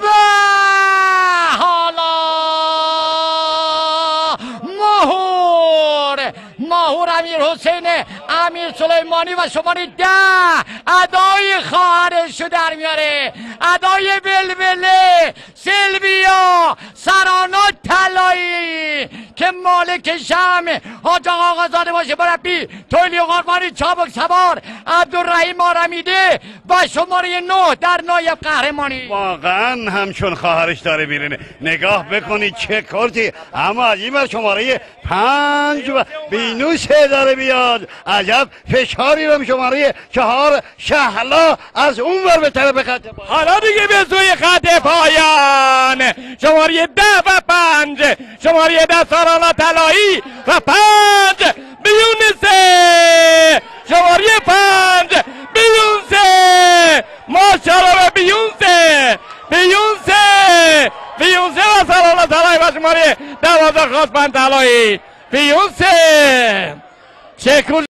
و حالا ماهور امیر حسین امیر سلیمانی و شماره 10 ادای خواهرش رو در میاره، ادای ولوله سیلویا سرانا طلایی که مالک شم حاج آقا آقازاده باشه، مربی تولی قربانی چابک سوار عبدالرحیم آرمیده و شماره 9 در نایب قهرمانی. واقعا همچون خواهرش داره میرینه. نگاه بکنید چه کارتی، اما از این شماره 5 و بینوسه داره بیاد. عجب فشاری رو شماره 4 شهلا از اون ور به طرف خط پایان. حالا دیگه به سوی خط پایان شماره 10 و 5 شماره 10 سارانا طلایی و 5 بیونسه شماره 5 بیونسه ماشاءالله بیونسه و سارانا طلایی و شماره 12 خاص 5 طلایی بیونسه چه